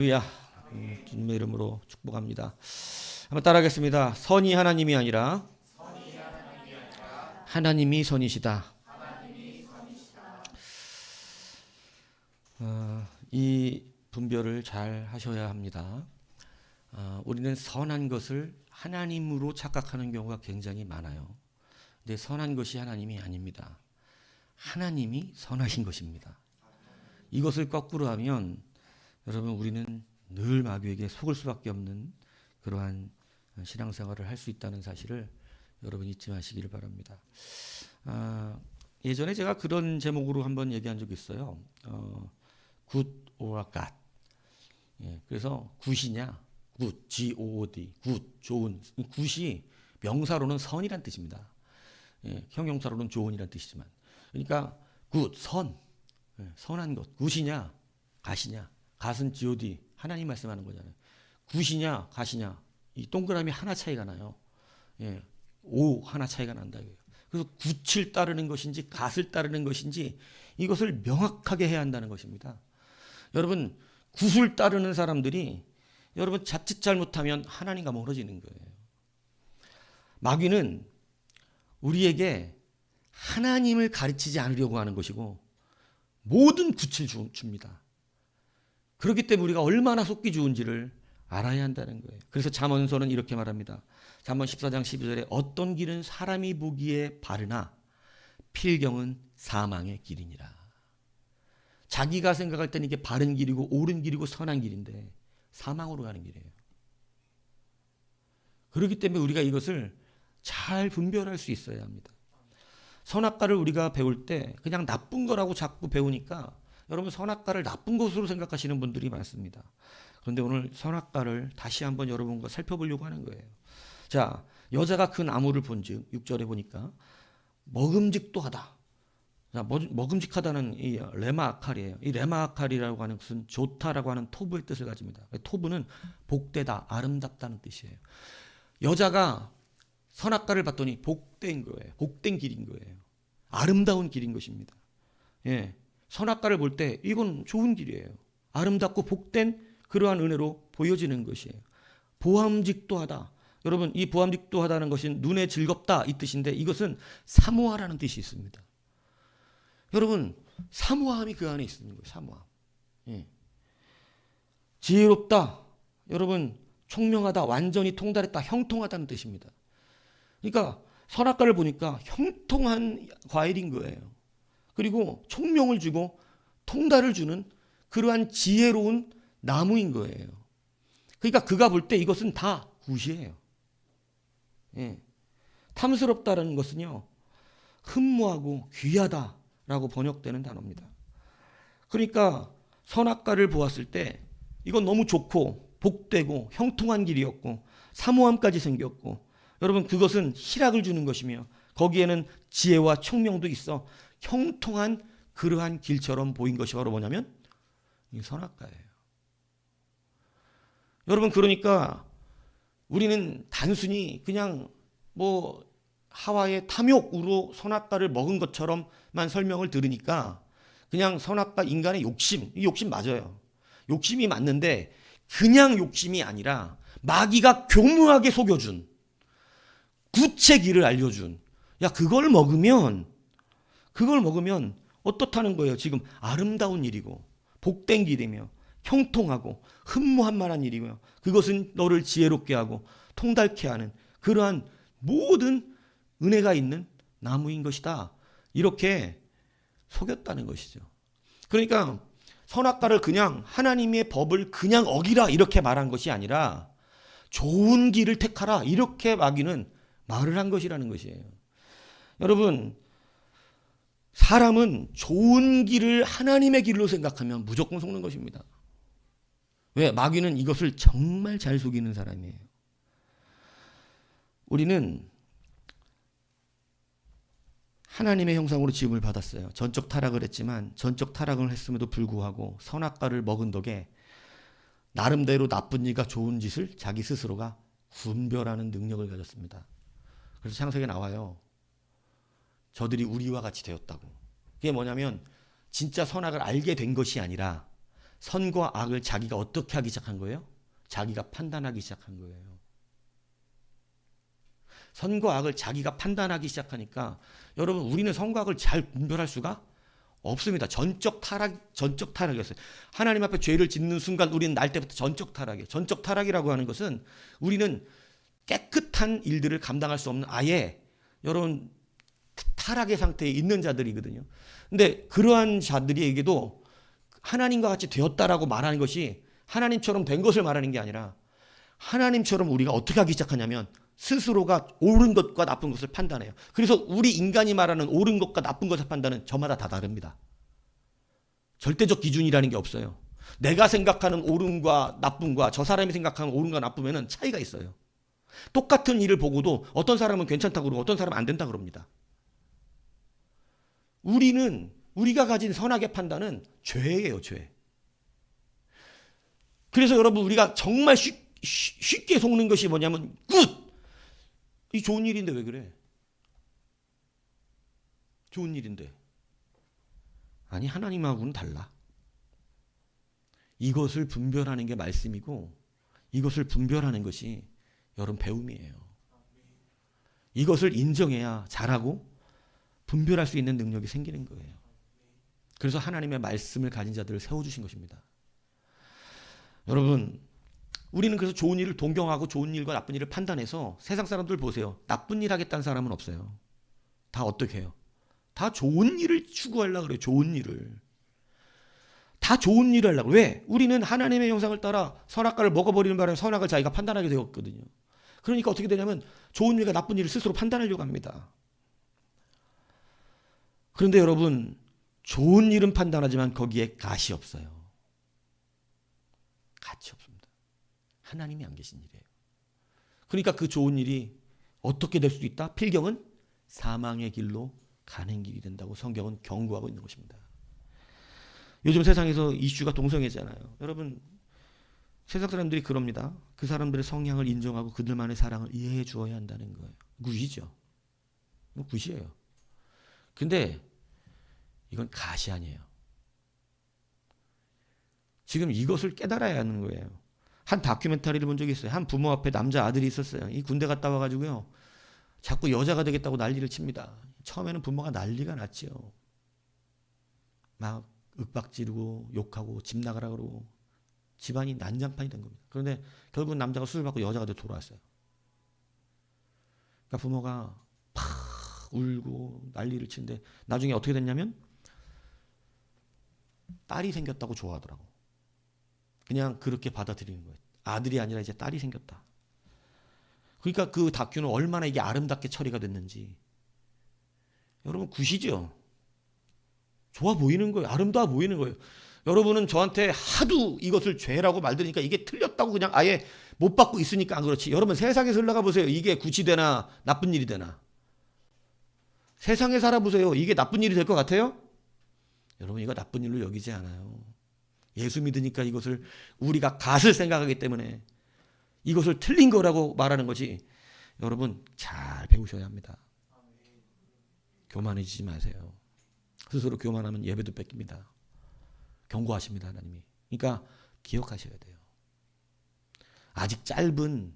할렐루야. 주님의 이름으로 축복합니다. 한번 따라하겠습니다. 선이 하나님이 아니라 하나님이 선이시다. 이 분별을 잘 하셔야 합니다. 우리는 선한 것을 하나님으로 착각하는 경우가 굉장히 많아요. 근데 선한 것이 하나님이 아닙니다. 하나님이 선하신 것입니다. 이것을 거꾸로 하면 여러분 우리는 늘 마귀에게 속을 수밖에 없는 그러한 신앙생활을 할 수 있다는 사실을 여러분 잊지 마시기를 바랍니다. 예전에 제가 그런 제목으로 한번 얘기한 적이 있어요. good or God. 그래서 굿이냐, good, G-O-O-D, good, 좋은. 굿이 명사로는 선이란 뜻입니다. 형용사로는 좋은이란 뜻이지만, 그러니까 good, 선, 선한 것. 굿이냐, 갓이냐. 갓은 G-O-D, 하나님 말씀하는 거잖아요. 굿이냐, 갓이냐. 이 동그라미 하나 차이가 나요. 오 하나 차이가 난다. 그래서 굿을 따르는 것인지 갓을 따르는 것인지 이것을 명확하게 해야 한다는 것입니다. 여러분 굿을 따르는 사람들이 여러분 자칫 잘못하면 하나님과 멀어지는 거예요. 마귀는 우리에게 하나님을 가르치지 않으려고 하는 것이고 모든 굿을 줍니다. 그렇기 때문에 우리가 얼마나 속기 좋은지를 알아야 한다는 거예요. 그래서 잠언서는 이렇게 말합니다. 잠언 14장 12절에 어떤 길은 사람이 보기에 바르나 필경은 사망의 길이니라. 자기가 생각할 때는 이게 바른 길이고 옳은 길이고 선한 길인데 사망으로 가는 길이에요. 그렇기 때문에 우리가 이것을 잘 분별할 수 있어야 합니다. 선악과를 우리가 배울 때 그냥 나쁜 거라고 자꾸 배우니까 여러분 선악과를 나쁜 것으로 생각하시는 분들이 많습니다. 그런데 오늘 선악과를 다시 한번 여러분과 살펴보려고 하는 거예요. 자, 여자가 그 나무를 본즉 6절에 보니까 먹음직도 하다. 자, 먹음직하다는 이 레마아칼이에요. 이 레마아칼이라고 하는 것은 좋다라고 하는 토부의 뜻을 가집니다. 토부는 복되다, 아름답다는 뜻이에요. 여자가 선악과를 봤더니 복된 거예요. 복된 길인 거예요. 아름다운 길인 것입니다. 선악과를 볼 때 이건 좋은 길이에요. 아름답고 복된 그러한 은혜로 보여지는 것이에요. 보암직도 하다. 여러분 이 보암직도 하다는 것은 눈에 즐겁다 이 뜻인데 이것은 사모하라는 뜻이 있습니다. 여러분 사모함이 그 안에 있는 거예요. 사모함. 지혜롭다. 여러분 총명하다. 완전히 통달했다. 형통하다는 뜻입니다. 그러니까 선악과를 보니까 형통한 과일인 거예요. 그리고 총명을 주고 통달을 주는 그러한 지혜로운 나무인 거예요. 그러니까 그가 볼 때 이것은 다 굿이에요. 탐스럽다라는 것은요, 흠모하고 귀하다라고 번역되는 단어입니다. 그러니까 선악과를 보았을 때 이건 너무 좋고 복되고 형통한 길이었고 사모함까지 생겼고 여러분 그것은 희락을 주는 것이며 거기에는 지혜와 총명도 있어 형통한 그러한 길처럼 보인 것이 바로 뭐냐면 이 선악과예요. 여러분 그러니까 우리는 단순히 그냥 뭐 하와의 탐욕으로 선악과를 먹은 것처럼만 설명을 들으니까 그냥 선악과 인간의 욕심, 이 욕심 맞아요. 욕심이 맞는데 그냥 욕심이 아니라 마귀가 교묘하게 속여준 굿의 길을 알려준 그걸 먹으면 어떻다는 거예요. 지금 아름다운 일이고 복된 길이며 형통하고 흠모할 만한 일이며 그것은 너를 지혜롭게 하고 통달케 하는 그러한 모든 은혜가 있는 나무인 것이다. 이렇게 속였다는 것이죠. 그러니까 선악과를 그냥 하나님의 법을 그냥 어기라 이렇게 말한 것이 아니라 좋은 길을 택하라 이렇게 마귀는 말을 한 것이라는 것이에요. 여러분 사람은 좋은 길을 하나님의 길로 생각하면 무조건 속는 것입니다. 왜? 마귀는 이것을 정말 잘 속이는 사람이에요. 우리는 하나님의 형상으로 지음을 받았어요. 전적 타락을 했지만 전적 타락을 했음에도 불구하고 선악과를 먹은 덕에 나름대로 나쁜 일과 좋은 짓을 자기 스스로가 분별하는 능력을 가졌습니다. 그래서 창세기에 나와요. 저들이 우리와 같이 되었다고. 그게 뭐냐면 진짜 선악을 알게 된 것이 아니라 선과 악을 자기가 어떻게 하기 시작한 거예요? 자기가 판단하기 시작한 거예요. 선과 악을 자기가 판단하기 시작하니까 여러분 우리는 선과 악을 잘 분별할 수가 없습니다. 전적 타락이었어요. 하나님 앞에 죄를 짓는 순간 우리는 날 때부터 전적 타락이에요. 전적 타락이라고 하는 것은 우리는 깨끗한 일들을 감당할 수 없는 아예 여러분 타락의 상태에 있는 자들이거든요. 근데 그러한 자들에게도 하나님과 같이 되었다라고 말하는 것이 하나님처럼 된 것을 말하는 게 아니라 하나님처럼 우리가 어떻게 하기 시작하냐면 스스로가 옳은 것과 나쁜 것을 판단해요. 그래서 우리 인간이 말하는 옳은 것과 나쁜 것의 판단은 저마다 다 다릅니다. 절대적 기준이라는 게 없어요. 내가 생각하는 옳음과 나쁨과 저 사람이 생각하는 옳음과 나쁨에는 차이가 있어요. 똑같은 일을 보고도 어떤 사람은 괜찮다고 그러고 어떤 사람은 안 된다고 그럽니다. 우리가 가진 선악의 판단은 죄예요, 죄. 그래서 여러분 우리가 정말 쉽게 속는 것이 뭐냐면 굿! 이 좋은 일인데 왜 그래? 좋은 일인데. 아니 하나님하고는 달라. 이것을 분별하는 게 말씀이고 이것을 분별하는 것이 여러분 배움이에요. 이것을 인정해야 잘하고 분별할 수 있는 능력이 생기는 거예요. 그래서 하나님의 말씀을 가진 자들을 세워주신 것입니다. 여러분 우리는 그래서 좋은 일을 동경하고 좋은 일과 나쁜 일을 판단해서 세상 사람들 보세요. 나쁜 일 하겠다는 사람은 없어요. 다 어떻게 해요? 다 좋은 일을 추구하려고 그래요. 좋은 일을. 다 좋은 일을 하려고. 왜? 우리는 하나님의 형상을 따라 선악과를 먹어버리는 바람에 선악을 자기가 판단하게 되었거든요. 그러니까 어떻게 되냐면 좋은 일과 나쁜 일을 스스로 판단하려고 합니다. 그런데 여러분 좋은 일은 판단하지만 거기에 가시 없어요. 가치 없습니다. 하나님이 안 계신 일이에요. 그러니까 그 좋은 일이 어떻게 될 수도 있다? 필경은 사망의 길로 가는 길이 된다고 성경은 경고하고 있는 것입니다. 요즘 세상에서 이슈가 동성애잖아요. 여러분 세상 사람들이 그럽니다. 그 사람들의 성향을 인정하고 그들만의 사랑을 이해해 주어야 한다는 거예요. 굿이죠. 굿이에요. 근데 이건 가시 아니에요. 지금 이것을 깨달아야 하는 거예요. 한 다큐멘터리를 본 적이 있어요. 한 부모 앞에 남자 아들이 있었어요. 이 군대 갔다 와가지고요. 자꾸 여자가 되겠다고 난리를 칩니다. 처음에는 부모가 난리가 났지요. 막 윽박 지르고 욕하고 집 나가라 그러고 집안이 난장판이 된 겁니다. 그런데 결국은 남자가 수술 받고 여자가 돼 돌아왔어요. 그러니까 부모가 팍 울고 난리를 치는데 나중에 어떻게 됐냐면 딸이 생겼다고 좋아하더라고. 그냥 그렇게 받아들이는 거예요. 아들이 아니라 이제 딸이 생겼다. 그러니까 그 다큐는 얼마나 이게 아름답게 처리가 됐는지. 여러분 굿이죠. 좋아 보이는 거예요. 아름다워 보이는 거예요. 여러분은 저한테 하도 이것을 죄라고 말들으니까 이게 틀렸다고 그냥 아예 못 받고 있으니까 안 그렇지. 여러분 세상에서 흘러가 보세요. 이게 굿이 되나 나쁜 일이 되나. 세상에 살아보세요. 이게 나쁜 일이 될 것 같아요? 여러분 이거 나쁜 일로 여기지 않아요. 예수 믿으니까 이것을 우리가 갓을 생각하기 때문에 이것을 틀린 거라고 말하는 것이 여러분 잘 배우셔야 합니다. 교만해지지 마세요. 스스로 교만하면 예배도 뺏깁니다. 경고하십니다. 하나님이. 그러니까 기억하셔야 돼요. 아직 짧은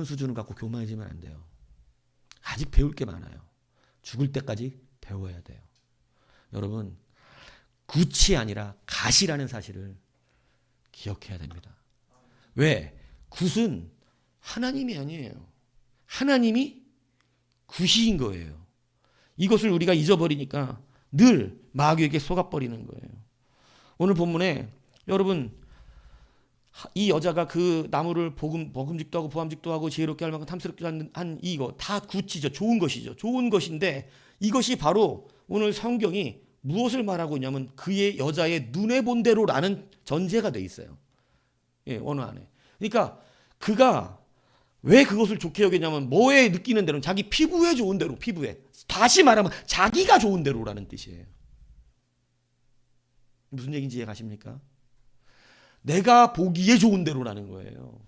수준을 갖고 교만해지면 안 돼요. 아직 배울 게 많아요. 죽을 때까지 배워야 돼요. 여러분 굿이 아니라 갓이라는 사실을 기억해야 됩니다. 왜? 굿은 하나님이 아니에요. 하나님이 굿인 거예요. 이것을 우리가 잊어버리니까 늘 마귀에게 속아버리는 거예요. 오늘 본문에 여러분 이 여자가 그 나무를 먹음직도 하고 부함직도 하고 지혜롭게 할 만큼 탐스럽게 한 이거 다 굿이죠. 좋은 것이죠. 좋은 것인데 이것이 바로 오늘 성경이 무엇을 말하고 있냐면 그의 여자의 눈에 본 대로라는 전제가 돼 있어요. 예, 언어 안에. 그러니까 그가 왜 그것을 좋게 여기냐면 뭐에 느끼는 대로 자기 피부에 좋은 대로 피부에 다시 말하면 자기가 좋은 대로라는 뜻이에요. 무슨 얘기인지 이해가십니까? 내가 보기에 좋은 대로라는 거예요.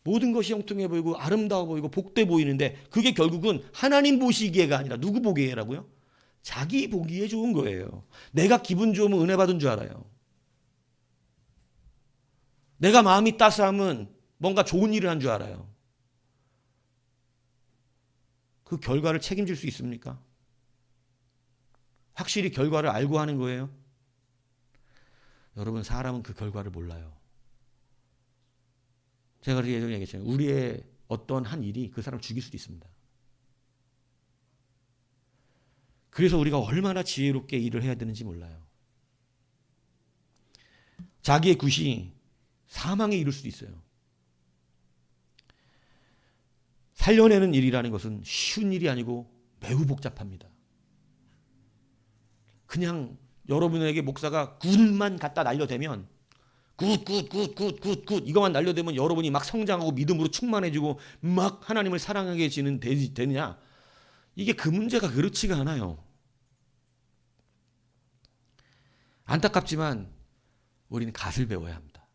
모든 것이 형통해 보이고 아름다워 보이고 복돼 보이는데 그게 결국은 하나님 보시기에가 아니라 누구 보기에라고요? 자기 보기에 좋은 거예요. 내가 기분 좋으면 은혜 받은 줄 알아요. 내가 마음이 따스하면 뭔가 좋은 일을 한 줄 알아요. 그 결과를 책임질 수 있습니까? 확실히 결과를 알고 하는 거예요? 여러분, 사람은 그 결과를 몰라요. 제가 예전에 얘기했잖아요. 우리의 어떤 한 일이 그 사람을 죽일 수도 있습니다. 그래서 우리가 얼마나 지혜롭게 일을 해야 되는지 몰라요. 자기의 굿이 사망에 이를 수도 있어요. 살려내는 일이라는 것은 쉬운 일이 아니고 매우 복잡합니다. 그냥 여러분에게 목사가 굿만 갖다 날려대면 굿 이거만 날려대면 여러분이 막 성장하고 믿음으로 충만해지고 막 하나님을 사랑하게 되느냐? 이게 그 문제가 그렇지가 않아요. 안타깝지만 우리는 갓을 배워야 합니다.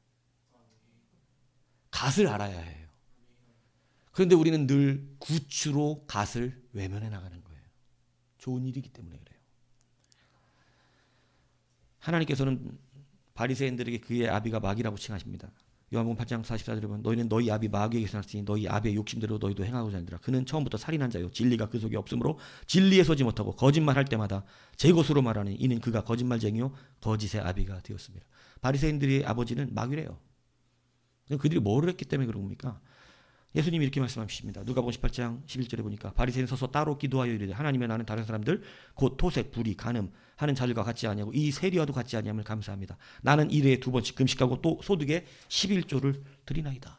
갓을 알아야 해요. 그런데 우리는 늘 굿으로 갓을 외면해 나가는 거예요. 좋은 일이기 때문에 그래요. 하나님께서는 바리새인들에게 그의 아비가 마귀라고 칭하십니다. 요한복음 8장 44절에 보면 너희는 너희 아비 마귀에게 살았으니 너희 아비의 욕심대로 너희도 행하고자 하니라. 그는 처음부터 살인한 자요 진리가 그 속에 없으므로 진리에 서지 못하고 거짓말할 때마다 제 것으로 말하니 이는 그가 거짓말쟁이요 거짓의 아비가 되었습니다. 바리새인들의 아버지는 마귀래요. 그들이 뭐를 했기 때문에 그런 겁니까? 예수님이 이렇게 말씀하십니다. 누가복음 18장 11절에 보니까 바리새인 서서 따로 기도하여 이르되 하나님의 나는 다른 사람들 곧 토색, 불의, 간음 하는 자들과 같지 아니하고 이 세리와도 같지 아니함을 감사합니다. 나는 일회에 2번씩 금식하고 또 소득에 11조를 드리나이다.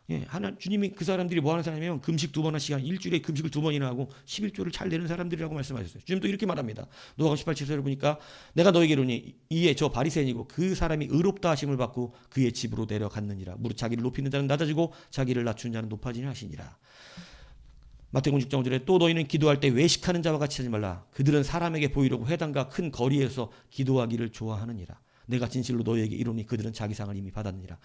예, 주님이 그 사람들이 뭐 하는 사람이면 금식 2번 한 시간, 일주일에 금식을 2번이나 하고 11조를 잘 내는 사람들이라고 말씀하셨어요. 주님도 이렇게 말합니다. 누가복음 18절에 보니까 내가 너에게 이르노니 이에 저 바리새인이고 그 사람이 의롭다 하심을 받고 그의 집으로 내려갔느니라. 무릇 자기를 높이는 자는 낮아지고 자기를 낮춘 자는 높아지냐 하시니라. 마태복음 6장 5절에 또 너희는 기도할 때 외식하는 자와 같이 하지 말라. 그들은 사람에게 보이려고 회당과 큰 거리에서 기도하기를 좋아하느니라. 내가 진실로 너희에게 이르노니 그들은 자기 상을 이미 받았느니라.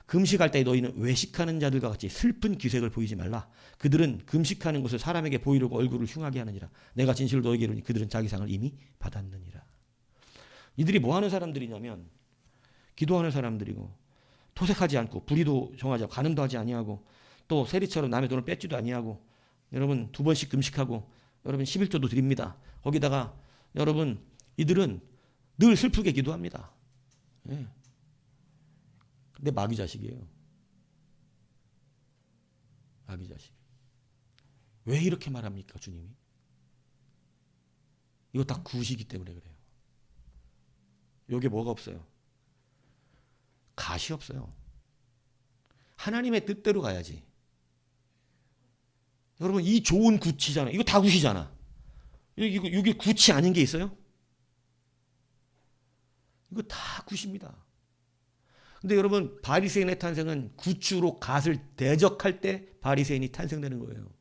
금식할 때 너희는 외식하는 자들과 같이 슬픈 기색을 보이지 말라. 그들은 금식하는 것을 사람에게 보이려고 얼굴을 흉하게 하느니라. 내가 진실로 너희에게 이르노니 그들은 자기 상을 이미 받았느니라. 이들이 뭐 하는 사람들이냐면 기도하는 사람들이고 토색하지 않고 불의도 정하지 않고 간음도 하지 아니하고 또 세리처럼 남의 돈을 뺏지도 아니하고 여러분 2번씩 금식하고 여러분 11조도 드립니다. 거기다가 여러분 이들은 늘 슬프게 기도합니다. 예. 근데 마귀 자식이에요. 마귀 자식. 왜 이렇게 말합니까, 주님이? 이거 다 굿이기 때문에 그래요. 여기에 뭐가 없어요? 갓이 없어요. 하나님의 뜻대로 가야지. 여러분, 이 좋은 굿이잖아. 이거 다 굿이잖아. 이게 굿이 아닌 게 있어요? 이거 다 굿입니다. 근데 여러분 바리새인의 탄생은 굿으로 갓을 대적할 때 바리새인이 탄생되는 거예요.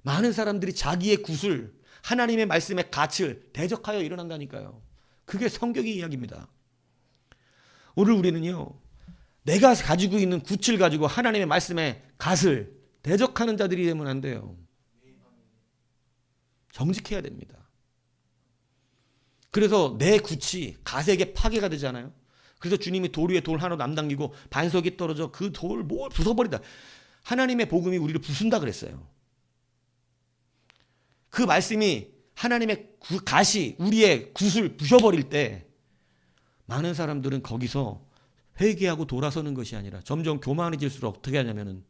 많은 사람들이 자기의 굿을 하나님의 말씀의 갓을 대적하여 일어난다니까요. 그게 성경의 이야기입니다. 오늘 우리는요. 내가 가지고 있는 굿을 가지고 하나님의 말씀의 갓을 대적하는 자들이 되면 안 돼요. 정직해야 됩니다. 그래서 내 굿이 갓에게 파괴가 되잖아요. 그래서 주님이 돌 위에 돌 하나 남당기고 반석이 떨어져 그 돌 뭘 부숴버린다. 하나님의 복음이 우리를 부순다 그랬어요. 그 말씀이 하나님의 갓이 우리의 굿을 부셔버릴 때 많은 사람들은 거기서 회개하고 돌아서는 것이 아니라 점점 교만해질수록 어떻게 하냐면은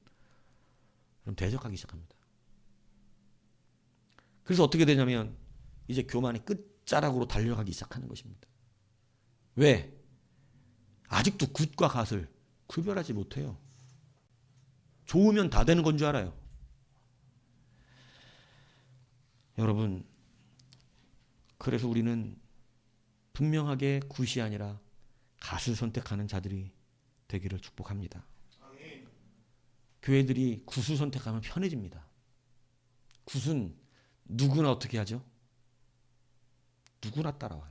그럼 대적하기 시작합니다. 그래서 어떻게 되냐면 이제 교만이 끝자락으로 달려가기 시작하는 것입니다. 왜? 아직도 굿과 갓을 구별하지 못해요. 좋으면 다 되는 건 줄 알아요. 여러분, 그래서 우리는 분명하게 굿이 아니라 갓을 선택하는 자들이 되기를 축복합니다. 교회들이 굿을 선택하면 편해집니다. 굿은 누구나 어떻게 하죠? 누구나 따라와요.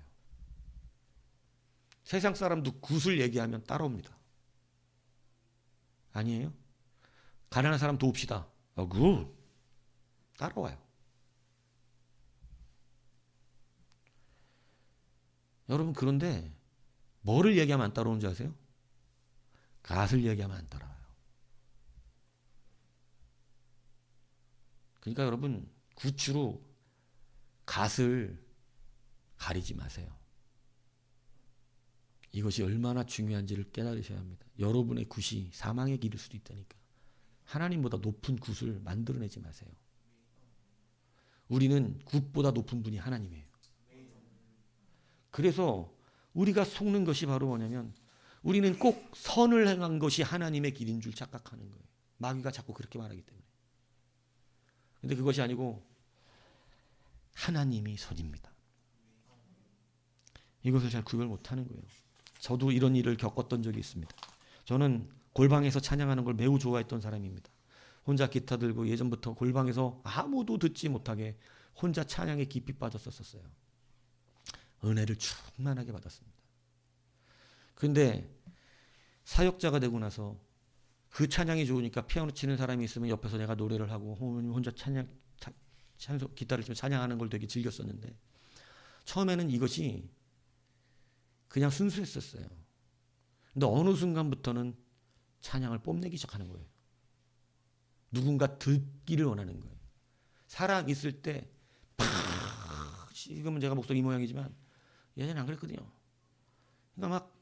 세상 사람도 굿을 얘기하면 따라옵니다. 아니에요? 가난한 사람 도웁시다. 굿. 따라와요. 여러분 그런데 뭐를 얘기하면 안 따라오는지 아세요? 갓을 얘기하면 안 따라와요. 그러니까 여러분 굿으로 갓을 가리지 마세요. 이것이 얼마나 중요한지를 깨달으셔야 합니다. 여러분의 굿이 사망의 길일 수도 있다니까. 하나님보다 높은 굿을 만들어내지 마세요. 우리는 굿보다 높은 분이 하나님이에요. 그래서 우리가 속는 것이 바로 뭐냐면 우리는 꼭 선을 행한 것이 하나님의 길인 줄 착각하는 거예요. 마귀가 자꾸 그렇게 말하기 때문에. 근데 그것이 아니고 하나님이 선입니다. 이것을 잘 구별 못하는 거예요. 저도 이런 일을 겪었던 적이 있습니다. 저는 골방에서 찬양하는 걸 매우 좋아했던 사람입니다. 혼자 기타 들고 예전부터 골방에서 아무도 듣지 못하게 혼자 찬양에 깊이 빠졌었어요. 은혜를 충만하게 받았습니다. 그런데 사역자가 되고 나서 그 찬양이 좋으니까 피아노 치는 사람이 있으면 옆에서 내가 노래를 하고 혼자 찬송 기타를 치며 찬양하는 걸 되게 즐겼었는데 처음에는 이것이 그냥 순수했었어요. 근데 어느 순간부터는 찬양을 뽐내기 시작하는 거예요. 누군가 듣기를 원하는 거예요. 사람 있을 때 지금은 제가 목소리 이 모양이지만 예전에 안 그랬거든요. 그러니까 막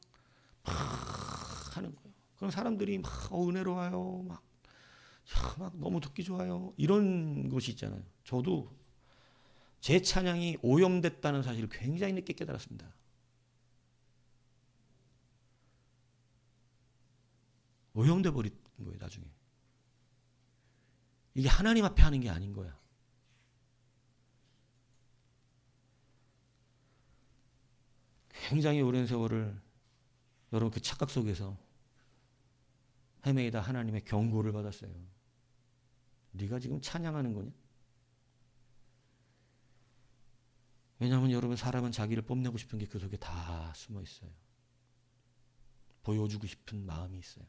하는 거예요. 그럼 사람들이 막 은혜로워요. 막 너무 듣기 좋아요. 이런 것이 있잖아요. 저도 제 찬양이 오염됐다는 사실을 굉장히 늦게 깨달았습니다. 오염돼 버린 거예요, 나중에. 이게 하나님 앞에 하는 게 아닌 거야. 굉장히 오랜 세월을 여러분 그 착각 속에서 헤매이다 하나님의 경고를 받았어요. 네가 지금 찬양하는 거냐? 왜냐하면 여러분 사람은 자기를 뽐내고 싶은 게 그 속에 다 숨어 있어요. 보여주고 싶은 마음이 있어요.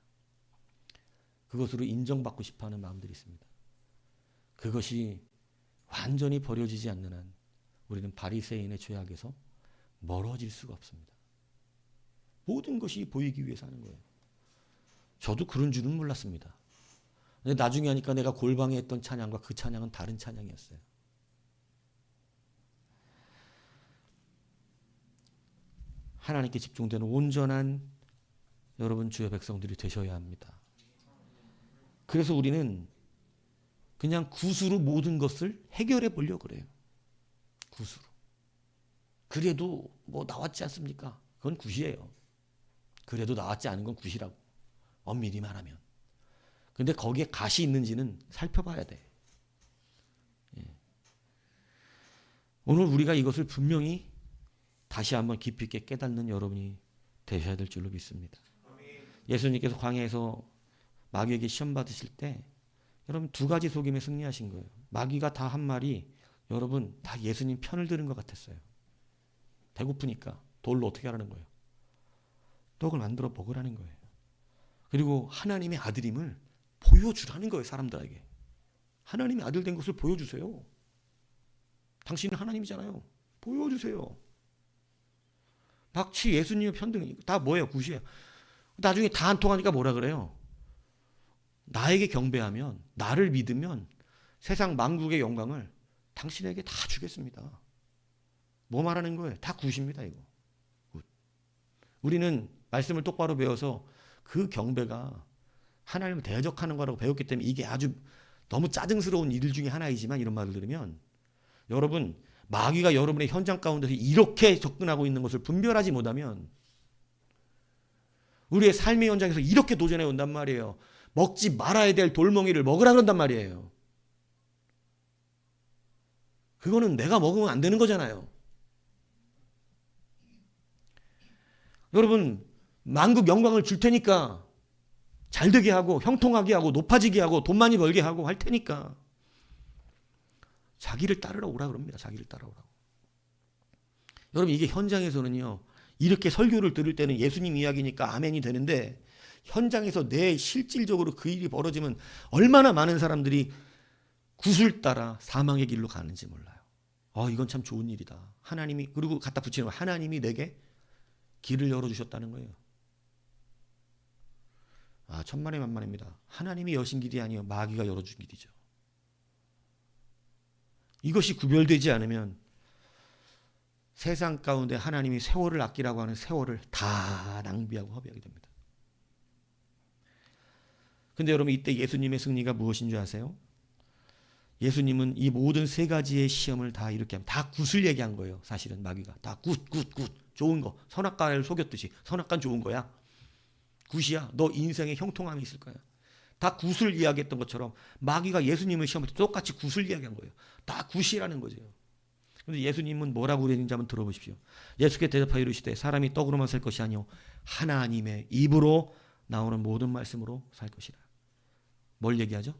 그것으로 인정받고 싶어하는 마음들이 있습니다. 그것이 완전히 버려지지 않는 한 우리는 바리새인의 죄악에서 멀어질 수가 없습니다. 모든 것이 보이기 위해서 하는 거예요. 저도 그런 줄은 몰랐습니다. 근데 나중에 하니까 내가 골방에 했던 찬양과 그 찬양은 다른 찬양이었어요. 하나님께 집중되는 온전한 여러분 주의 백성들이 되셔야 합니다. 그래서 우리는 그냥 굿으로 모든 것을 해결해 보려고 그래요. 굿으로. 그래도 뭐 나왔지 않습니까? 그건 굿이에요. 그래도 나왔지 않은 건 굿이라고. 엄밀히 말하면. 근데 거기에 갓이 있는지는 살펴봐야 돼. 예. 오늘 우리가 이것을 분명히 다시 한번 깊이 있게 깨닫는 여러분이 되셔야 될 줄로 믿습니다. 예수님께서 광야에서 마귀에게 시험 받으실 때 여러분 두 가지 속임에 승리하신 거예요. 마귀가 다 한 말이 여러분 다 예수님 편을 들은 것 같았어요. 배고프니까 돌로 어떻게 하라는 거예요? 떡을 만들어 먹으라는 거예요. 그리고 하나님의 아들임을 보여주라는 거예요. 사람들에게. 하나님의 아들 된 것을 보여주세요. 당신은 하나님이잖아요. 보여주세요. 마치 예수님의 편등 다 뭐예요? 굿이에요. 나중에 다 안 통하니까 뭐라 그래요? 나에게 경배하면 나를 믿으면 세상 만국의 영광을 당신에게 다 주겠습니다. 뭐 말하는 거예요? 다 굿입니다. 이거. 굿. 우리는 말씀을 똑바로 배워서 그 경배가 하나님을 대적하는 거라고 배웠기 때문에 이게 아주 너무 짜증스러운 일 중에 하나이지만 이런 말을 들으면 여러분 마귀가 여러분의 현장 가운데서 이렇게 접근하고 있는 것을 분별하지 못하면 우리의 삶의 현장에서 이렇게 도전해 온단 말이에요. 먹지 말아야 될 돌멩이를 먹으라 그런단 말이에요. 그거는 내가 먹으면 안 되는 거잖아요. 여러분 만국 영광을 줄 테니까 잘 되게 하고 형통하게 하고 높아지게 하고 돈 많이 벌게 하고 할 테니까 자기를 따르러 오라 그럽니다. 자기를 따라오라고. 여러분 이게 현장에서는요. 이렇게 설교를 들을 때는 예수님 이야기니까 아멘이 되는데 현장에서 내 실질적으로 그 일이 벌어지면 얼마나 많은 사람들이 굿을 따라 사망의 길로 가는지 몰라요. 이건 참 좋은 일이다. 하나님이 그리고 갖다 붙이는 거 하나님이 내게 길을 열어주셨다는 거예요. 천만의 만만입니다. 하나님이 여신 길이 아니요 마귀가 열어준 길이죠. 이것이 구별되지 않으면 세상 가운데 하나님이 세월을 아끼라고 하는 세월을 다 낭비하고 허비하게 됩니다. 근데 여러분 이때 예수님의 승리가 무엇인 줄 아세요? 예수님은 이 모든 세 가지의 시험을 다 이렇게 하면 다 굿을 얘기한 거예요. 사실은 마귀가 다 굿 좋은 거 선악과를 속였듯이 선악과는 좋은 거야. 굿이야. 너 인생에 형통함이 있을 거야. 다 굿을 이야기했던 것처럼 마귀가 예수님을 시험할 때 똑같이 굿을 이야기한 거예요. 다 굿이라는 거죠. 그런데 예수님은 뭐라고 그랬는지 한번 들어보십시오. 예수께 대답하여 이르시되 사람이 떡으로만 살 것이 아니요 하나님의 입으로 나오는 모든 말씀으로 살 것이라. 뭘 얘기하죠?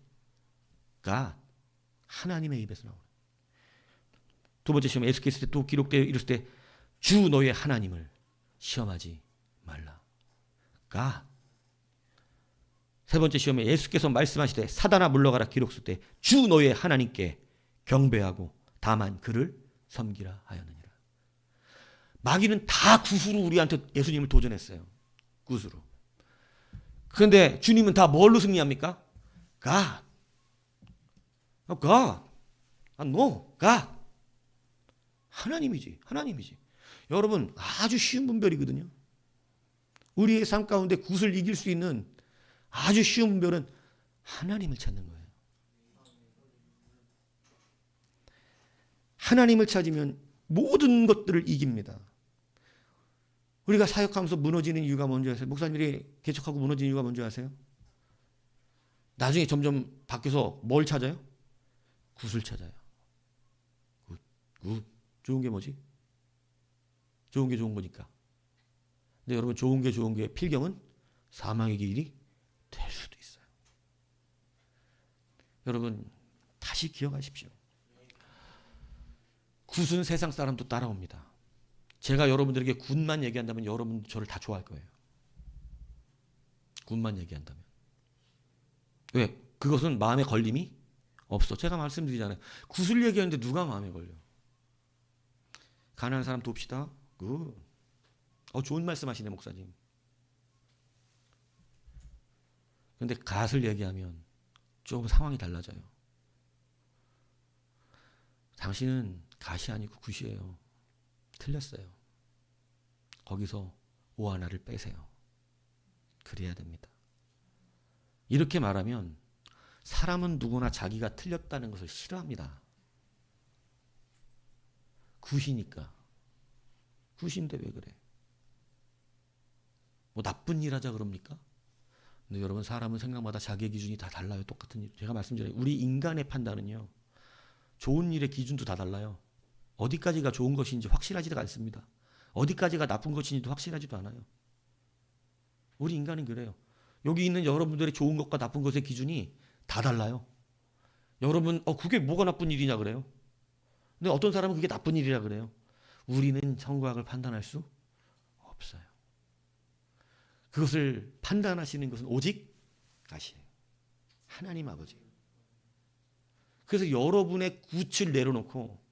God. 하나님의 입에서 나오는. 두 번째 시험 에스겔 때 또 기록되어 이랬을 때 주 너의 하나님을 시험하지 말라. God. 세 번째 시험에 예수께서 말씀하시되 사단아 물러가라 기록쓸 때 주 너의 하나님께 경배하고 다만 그를 섬기라 하였느니라. 마귀는 다 굿으로 우리한테 예수님을 도전했어요. 굿으로. 그런데 주님은 다 뭘로 승리합니까? God. God. No. God. 하나님이지. 하나님이지. 여러분 아주 쉬운 분별이거든요. 우리의 삶 가운데 굿을 이길 수 있는 아주 쉬운 분별은 하나님을 찾는 거예요. 하나님을 찾으면 모든 것들을 이깁니다. 우리가 사역하면서 무너지는 이유가 뭔지 아세요? 목사님들이 개척하고 무너지는 이유가 뭔지 아세요? 나중에 점점 바뀌어서 뭘 찾아요? 굿을 찾아요. 굿. 좋은 게 뭐지? 좋은 게 좋은 거니까. 근데 여러분 좋은 게 필경은 사망의 길이 될 수도 있어요. 여러분 다시 기억하십시오. 굿은 세상 사람도 따라옵니다. 제가 여러분들에게 굿만 얘기한다면 여러분도 저를 다 좋아할 거예요. 굿만 얘기한다면. 왜? 그것은 마음에 걸림이 없어. 제가 말씀드리잖아요. 굿을 얘기하는데 누가 마음에 걸려? 가난한 사람 돕시다. 굿. 좋은 말씀하시네 목사님. 그런데 갓을 얘기하면 조금 상황이 달라져요. 당신은 갓이 아니고 굿이에요. 틀렸어요. 거기서 오 하나를 빼세요. 그래야 됩니다. 이렇게 말하면 사람은 누구나 자기가 틀렸다는 것을 싫어합니다. 굿이니까. 굿인데 왜 그래? 뭐 나쁜 일 하자 그럽니까? 근데 여러분 사람은 생각마다 자기의 기준이 다 달라요. 똑같은 일. 제가 말씀드려요. 우리 인간의 판단은요. 좋은 일의 기준도 다 달라요. 어디까지가 좋은 것인지 확실하지가 않습니다. 어디까지가 나쁜 것인지도 확실하지도 않아요. 우리 인간은 그래요. 여기 있는 여러분들의 좋은 것과 나쁜 것의 기준이 다 달라요. 여러분 그게 뭐가 나쁜 일이냐 그래요. 근데 어떤 사람은 그게 나쁜 일이라 그래요. 우리는 선과 악을 판단할 수 없어요. 그것을 판단하시는 것은 오직 가시예요. 하나님 아버지. 그래서 여러분의 굿을 내려놓고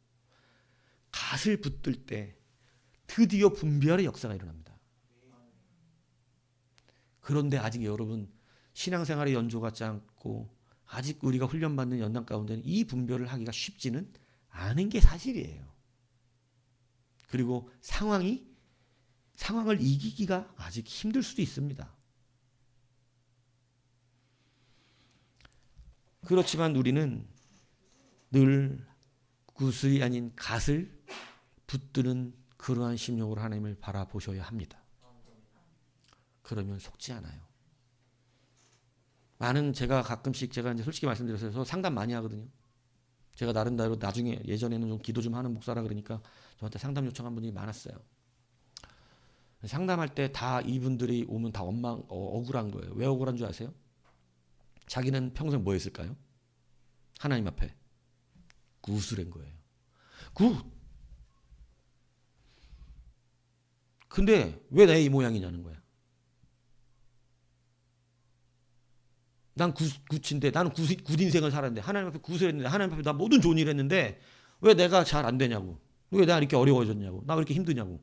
갓을 붙들 때 드디어 분별의 역사가 일어납니다. 그런데 아직 여러분 신앙생활의 연조가 짧고 아직 우리가 훈련받는 연단 가운데는 이 분별을 하기가 쉽지는 않은 게 사실이에요. 그리고 상황을 이기기가 아직 힘들 수도 있습니다. 그렇지만 우리는 늘 굿이 아닌 갓을 붙드는 그러한 심령으로 하나님을 바라보셔야 합니다. 그러면 속지 않아요. 제가 가끔씩 제가 이제 솔직히 말씀드려서 상담 많이 하거든요. 제가 나름대로 나중에 예전에는 좀 기도 좀 하는 목사라 그러니까 저한테 상담 요청한 분이 많았어요. 상담할 때 다 이분들이 오면 다 억울한 거예요. 왜 억울한 줄 아세요? 자기는 평생 뭐 했을까요? 하나님 앞에 굿을 한 거예요. 굿. 근데 왜 내 이 모양이냐는 거야. 난 굿인데 나는 굿 인생을 살았는데 하나님 앞에 굿을 했는데 하나님 앞에 나 모든 좋은 일을 했는데 왜 내가 잘 안 되냐고. 왜 내가 이렇게 어려워졌냐고. 나 왜 이렇게 힘드냐고.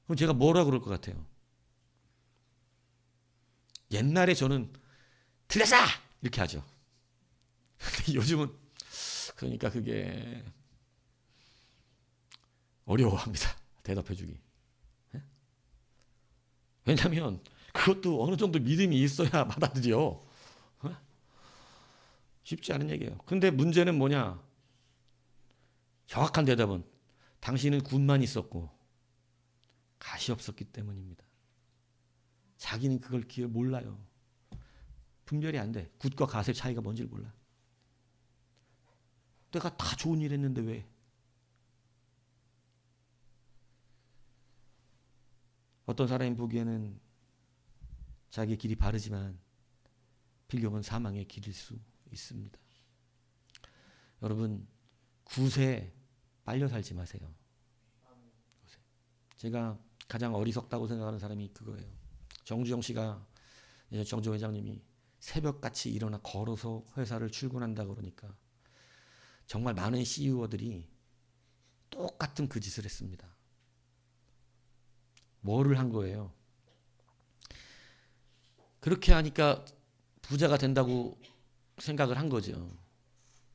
그럼 제가 뭐라 그럴 것 같아요? 옛날에 저는 틀렸어! 이렇게 하죠. 근데 요즘은 그러니까 그게 어려워합니다. 대답해주기. 왜냐하면 그것도 어느 정도 믿음이 있어야 받아들여. 쉽지 않은 얘기예요. 근데 문제는 뭐냐? 정확한 대답은 당신은 굿만 있었고 갓이 없었기 때문입니다. 자기는 그걸 몰라요. 분별이 안 돼. 굿과 갓의 차이가 뭔지를 몰라. 내가 다 좋은 일 했는데 왜? 어떤 사람이 보기에는 자기 길이 바르지만 비교는 사망의 길일 수 있습니다. 여러분, 굿에 빨려 살지 마세요. 제가 가장 어리석다고 생각하는 사람이 그거예요. 정주영 씨가, 정주 회장님이 새벽같이 일어나 걸어서 회사를 출근한다 그러니까 정말 많은 CEO들이 똑같은 그 짓을 했습니다. 뭐를 한 거예요? 그렇게 하니까 부자가 된다고 생각을 한 거죠.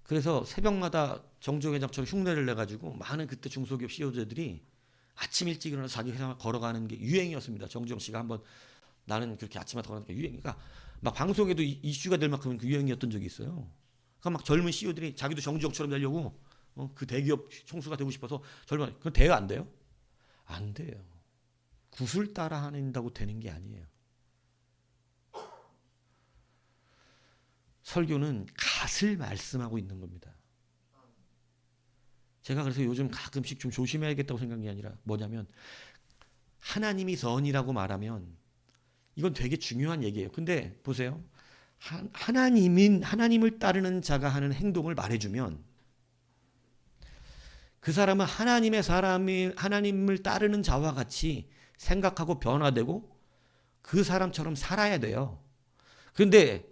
그래서 새벽마다 정주영 회장처럼 흉내를 내가지고 많은 그때 중소기업 CEO들이 아침 일찍 일어나서 자기 회사 걸어가는 게 유행이었습니다. 정주영 씨가 한번 나는 그렇게 아침에 걸어가는 게 유행이니까 막 방송에도 이슈가 될 만큼 그 유행이었던 적이 있어요. 그러니까 막 젊은 CEO들이 자기도 정주영처럼 되려고 그 대기업 총수가 되고 싶어서 그건 돼요, 안 돼요? 안 돼요. 굿을 따라 한다고 되는 게 아니에요. 설교는 갓을 말씀하고 있는 겁니다. 제가 그래서 요즘 가끔씩 좀 조심해야겠다고 생각한 게 아니라 뭐냐면 하나님이 선이라고 말하면 이건 되게 중요한 얘기예요. 근데 보세요. 하나님을 따르는 자가 하는 행동을 말해주면 그 사람은 하나님의 사람이 하나님을 따르는 자와 같이 생각하고 변화되고 그 사람처럼 살아야 돼요. 그런데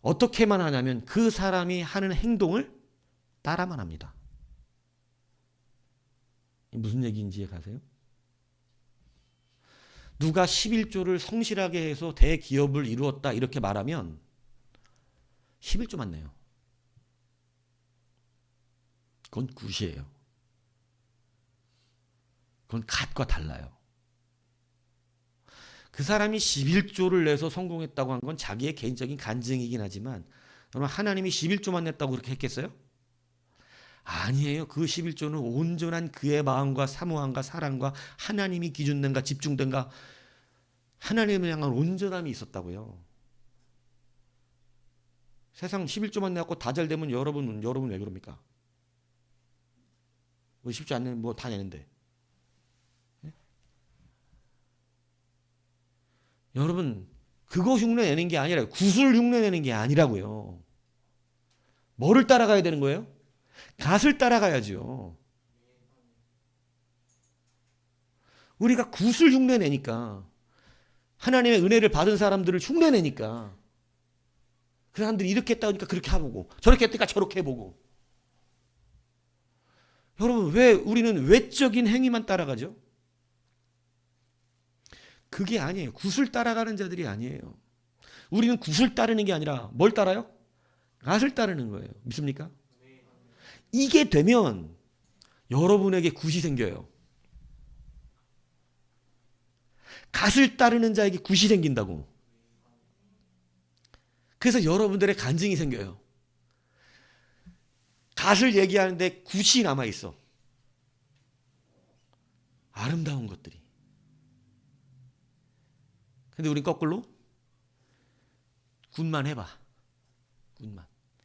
어떻게만 하냐면 그 사람이 하는 행동을 따라만 합니다. 무슨 얘기인지 이해가세요? 누가 11조를 성실하게 해서 대기업을 이루었다 이렇게 말하면 11조만 내요. 그건 굿이에요. 그건 갓과 달라요. 그 사람이 11조를 내서 성공했다고 한 건 자기의 개인적인 간증이긴 하지만 여러분 하나님이 11조만 냈다고 그렇게 했겠어요? 아니에요. 그 11조는 온전한 그의 마음과 사모함과 사랑과 하나님이 기준된가 집중된가 하나님을 향한 온전함이 있었다고요. 세상 11조만 내갖고 다 잘 되면 여러분 왜 그럽니까? 뭐 쉽지 않는 뭐 다 내는데. 네? 여러분 그거 흉내 내는 게 아니라 굿을 흉내 내는 게 아니라고요. 뭐를 따라가야 되는 거예요? 갓을 따라가야죠. 우리가 굿을 흉내내니까 하나님의 은혜를 받은 사람들을 흉내내니까 그 사람들이 이렇게 했다 보니까 그렇게 해보고 저렇게 했다니까 저렇게 해보고 여러분 왜 우리는 외적인 행위만 따라가죠? 그게 아니에요. 굿을 따라가는 자들이 아니에요. 우리는 굿을 따르는 게 아니라 뭘 따라요? 갓을 따르는 거예요. 믿습니까? 이게 되면 여러분에게 굿이 생겨요. 갓을 따르는 자에게 굿이 생긴다고. 그래서 여러분들의 간증이 생겨요. 갓을 얘기하는데 굿이 남아있어. 아름다운 것들이. 근데 우린 거꾸로 굿만 해봐.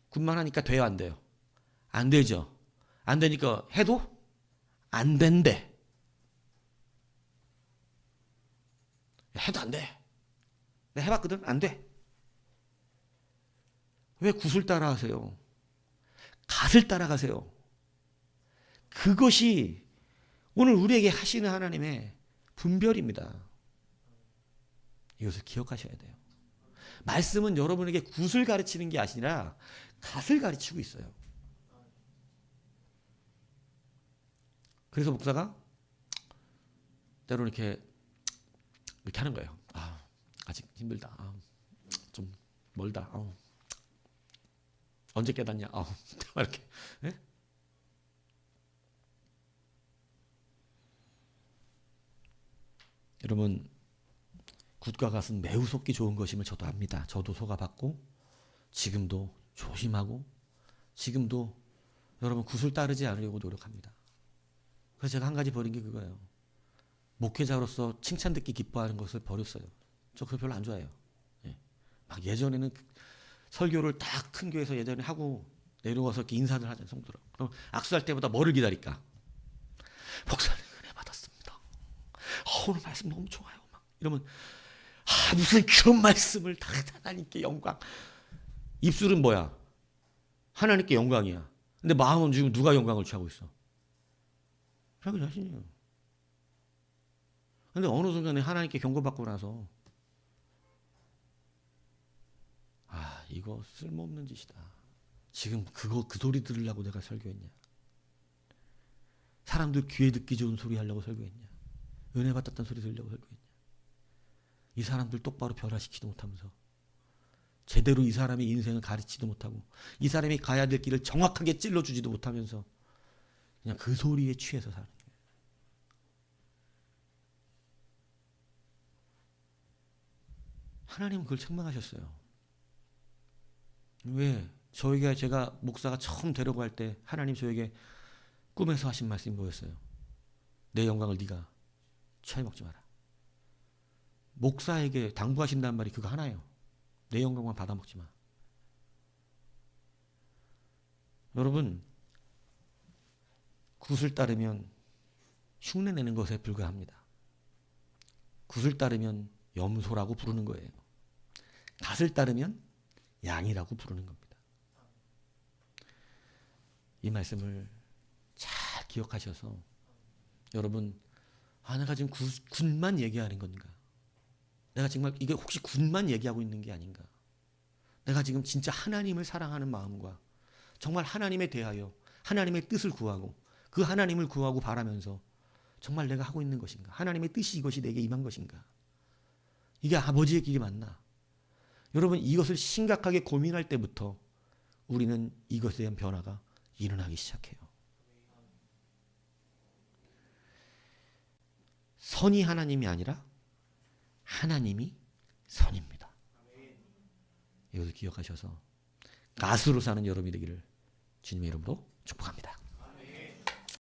굿만 하니까 돼요, 안 돼요? 안 되죠. 안 되니까 해도 안 된대. 해도 안 돼. 내가 해봤거든. 안 돼. 왜 굿을 따라하세요? 갓을 따라가세요. 그것이 오늘 우리에게 하시는 하나님의 분별입니다. 이것을 기억하셔야 돼요. 말씀은 여러분에게 굿을 가르치는 게 아니라 갓을 가르치고 있어요. 그래서 목사가 때로는 이렇게 하는 거예요. 아직 힘들다. 좀 멀다. 언제 깨닫냐? 이렇게. 예? 여러분, 굿과 갓은 매우 속기 좋은 것임을 저도 압니다. 저도 속아봤고 지금도 조심하고 지금도 여러분 굿을 따르지 않으려고 노력합니다. 그래서 제가 한 가지 버린 게 그거예요. 목회자로서 칭찬 듣기 기뻐하는 것을 버렸어요. 저 그거 별로 안 좋아해요. 예. 막 예전에는 설교를 다 큰 교회에서 예전에 하고 내려와서 이렇게 인사를 하잖아요. 성도랑. 그럼 악수할 때보다 뭐를 기다릴까? 목사님 은혜 받았습니다. 오늘 말씀 너무 좋아요. 막 이러면 무슨 그런 말씀을 다 하나님께 영광. 입술은 뭐야? 하나님께 영광이야. 근데 마음은 지금 누가 영광을 취하고 있어? 자기 자신이에요. 근데 어느 순간에 하나님께 경고받고 나서 이거 쓸모없는 짓이다. 지금 그 소리 들으려고 내가 설교했냐? 사람들 귀에 듣기 좋은 소리 하려고 설교했냐? 은혜 받았다는 소리 들으려고 설교했냐? 이 사람들 똑바로 변화시키지도 못하면서 제대로 이 사람의 인생을 가르치지도 못하고 이 사람이 가야 될 길을 정확하게 찔러주지도 못하면서 그냥 그 소리에 취해서 사는 거예요. 하나님은 그걸 책망하셨어요. 왜? 제가 목사가 처음 되려고 할 때 하나님 저에게 꿈에서 하신 말씀이 뭐였어요? 내 영광을 네가 취하여 먹지 마라. 목사에게 당부하신다는 말이 그거 하나예요. 내 영광만 받아먹지 마. 여러분, 굿을 따르면 흉내내는 것에 불과합니다. 굿을 따르면 염소라고 부르는 거예요. 갓을 따르면 양이라고 부르는 겁니다. 이 말씀을 잘 기억하셔서 여러분, 내가 지금 굿만 얘기하는 건가? 내가 정말 이게 혹시 굿만 얘기하고 있는 게 아닌가? 내가 지금 진짜 하나님을 사랑하는 마음과 정말 하나님에 대하여 하나님의 뜻을 구하고 그 하나님을 구하고 바라면서 정말 내가 하고 있는 것인가? 하나님의 뜻이 이것이 내게 임한 것인가? 이게 아버지의 길이 맞나? 여러분, 이것을 심각하게 고민할 때부터 우리는 이것에 대한 변화가 일어나기 시작해요. 선이 하나님이 아니라 하나님이 선입니다. 이것을 기억하셔서 가수로 사는 여러분이 되기를 주님의 이름으로 축복합니다.